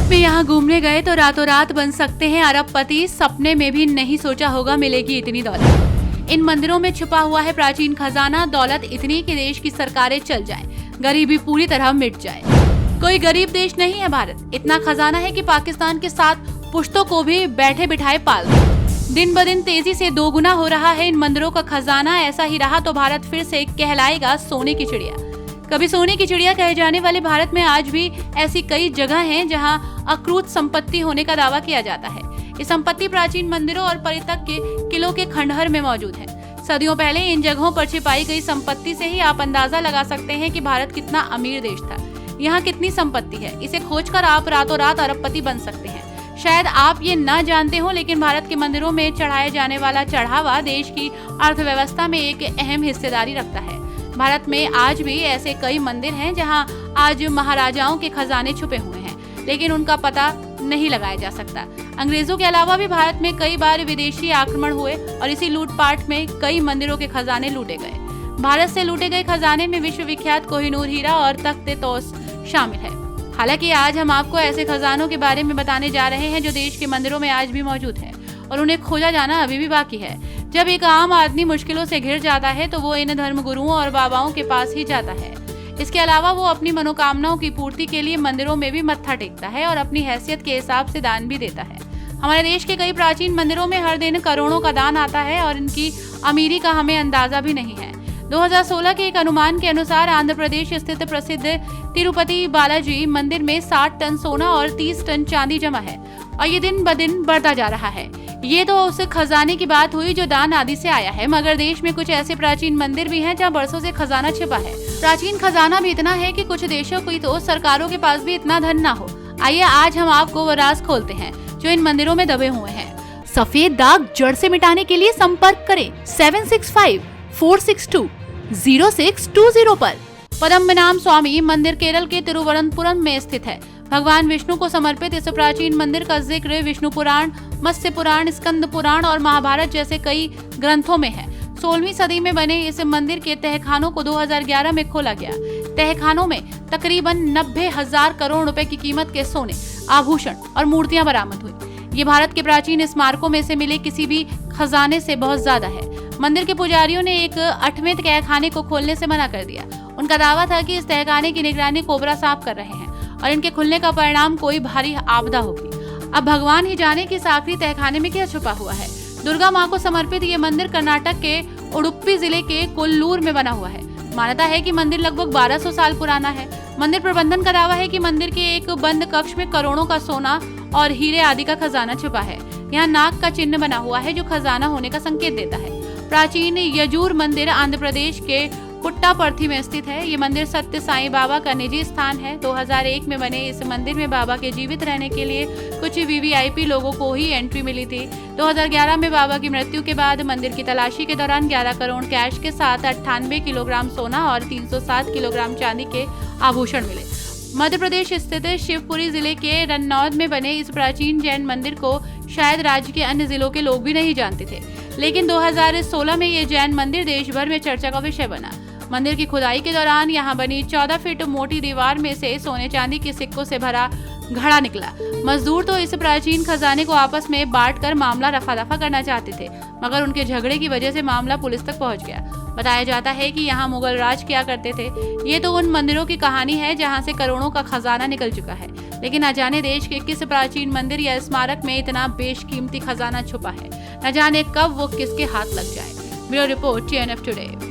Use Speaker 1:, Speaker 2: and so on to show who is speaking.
Speaker 1: में यहाँ घूमने गए तो रातों रात बन सकते हैं अरबपति। सपने में भी नहीं सोचा होगा मिलेगी इतनी दौलत। इन मंदिरों में छुपा हुआ है प्राचीन खजाना। दौलत इतनी कि देश की सरकारें चल जाएं, गरीबी पूरी तरह मिट जाए। कोई गरीब देश नहीं है भारत। इतना खजाना है कि पाकिस्तान के साथ पुश्तों को भी बैठे बिठाए पाल दे। दिन ब दिन तेजी से दोगुना हो रहा है इन मंदिरों का खजाना। ऐसा ही रहा तो भारत फिर से कहलाएगा सोने की चिड़िया। कभी सोने की चिड़िया कहे जाने वाले भारत में आज भी ऐसी कई जगह हैं जहां अक्रूत संपत्ति होने का दावा किया जाता है। ये संपत्ति प्राचीन मंदिरों और परित्यक्त के किलों के खंडहर में मौजूद है। सदियों पहले इन जगहों पर छिपाई गई संपत्ति से ही आप अंदाजा लगा सकते हैं कि भारत कितना अमीर देश था। यहाँ कितनी संपत्ति है, इसे खोजकर आप रातों रात अरबपति बन सकते हैं। शायद आप ये न जानते हो, लेकिन भारत के मंदिरों में चढ़ाए जाने वाला चढ़ावा देश की अर्थव्यवस्था में एक अहम हिस्सेदारी रखता है। भारत में आज भी ऐसे कई मंदिर हैं जहां आज महाराजाओं के खजाने छुपे हुए हैं, लेकिन उनका पता नहीं लगाया जा सकता। अंग्रेजों के अलावा भी भारत में कई बार विदेशी आक्रमण हुए और इसी लूटपाट में कई मंदिरों के खजाने लूटे गए। भारत से लूटे गए खजाने में विश्व विख्यात कोहिनूर हीरा और तख्त-ए-तौस शामिल है। हालांकि आज हम आपको ऐसे खजानों के बारे में बताने जा रहे हैं जो देश के मंदिरों में आज भी मौजूद है और उन्हें खोजा जाना अभी भी बाकी है। जब एक आम आदमी मुश्किलों से घिर जाता है तो वो इन धर्मगुरुओं और बाबाओं के पास ही जाता है। इसके अलावा वो अपनी मनोकामनाओं की पूर्ति के लिए मंदिरों में भी मत्था टेकता है और अपनी हैसियत के हिसाब से दान भी देता है। हमारे देश के कई प्राचीन मंदिरों में हर दिन करोड़ों का दान आता है और इनकी अमीरी का हमें अंदाजा भी नहीं है। 2016 के एक अनुमान के अनुसार आंध्र प्रदेश स्थित प्रसिद्ध तिरुपति बालाजी मंदिर में 60 टन सोना और 30 टन चांदी जमा है और ये दिन ब दिन बढ़ता जा रहा है। ये तो उस खजाने की बात हुई जो दान आदि से आया है, मगर देश में कुछ ऐसे प्राचीन मंदिर भी हैं जहां बरसों से खजाना छिपा है। प्राचीन खजाना भी इतना है कि कुछ देशों की तो सरकारों के पास भी इतना धन ना हो। आइए आज हम आपको वो राज खोलते हैं जो इन मंदिरों में दबे हुए हैं। सफेद दाग जड़ से मिटाने के लिए संपर्क करें 765-462-0620 पर। पद्मनाभ स्वामी मंदिर केरल के तिरुवनंतपुरम में स्थित है। भगवान विष्णु को समर्पित इस प्राचीन मंदिर का जिक्र विष्णु पुराण, मत्स्य पुराण, स्कंद पुराण और महाभारत जैसे कई ग्रंथों में है। 16वीं सदी में बने इस मंदिर के तहखानों को 2011 में खोला गया। तहखानों में तकरीबन 90,000 करोड़ रुपए की कीमत के सोने, आभूषण और मूर्तियां बरामद हुई। ये भारत के प्राचीन स्मारकों में से मिले किसी भी खजाने से बहुत ज्यादा है। मंदिर के पुजारियों ने एक 8वें तहखाने को खोलने से मना कर दिया। उनका दावा था कि इस तहखाने की निगरानी कोबरा सांप कर रहे हैं और इनके खुलने का परिणाम कोई भारी आपदा होगी। अब भगवान ही जाने कि इस आखिरी तहखाने में क्या छुपा हुआ है। दुर्गा माँ को समर्पित ये मंदिर कर्नाटक के उडुपी जिले के कोल्लूर में बना हुआ है। मान्यता है कि मंदिर लगभग 1200 साल पुराना है। मंदिर प्रबंधन का दावा है कि मंदिर के एक बंद कक्ष में करोड़ों का सोना और हीरे आदि का खजाना छुपा है। यहाँ नाग का चिन्ह बना हुआ है जो खजाना होने का संकेत देता है। प्राचीन यजूर मंदिर आंध्र प्रदेश के पुट्टापर्थी में स्थित है। ये मंदिर सत्य साईं बाबा का निजी स्थान है। 2001 में बने इस मंदिर में बाबा के जीवित रहने के लिए कुछ वीवीआईपी लोगों को ही एंट्री मिली थी। 2011 में बाबा की मृत्यु के बाद मंदिर की तलाशी के दौरान 11 करोड़ कैश के साथ 98 किलोग्राम सोना और 307 किलोग्राम चांदी के आभूषण मिले। मध्य प्रदेश स्थित शिवपुरी जिले के रन्नौद में बने इस प्राचीन जैन मंदिर को शायद राज्य के अन्य जिलों के लोग भी नहीं जानते थे, लेकिन 2016 में ये जैन मंदिर देश भर में चर्चा का विषय बना। मंदिर की खुदाई के दौरान यहाँ बनी 14 फीट मोटी दीवार में से सोने चांदी के सिक्कों से भरा घड़ा निकला। मजदूर तो इस प्राचीन खजाने को आपस में बांटकर मामला रफा दफा करना चाहते थे, मगर उनके झगड़े की वजह से मामला पुलिस तक पहुंच गया। बताया जाता है कि यहाँ मुगल राज किया करते थे। ये तो उन मंदिरों की कहानी है जहाँ से करोड़ों का खजाना निकल चुका है, लेकिन न जाने देश के किस प्राचीन मंदिर या स्मारक में इतना बेशकीमती खजाना छुपा है। न जाने कब वो किसके हाथ लग जाए। Bureau report TNF today.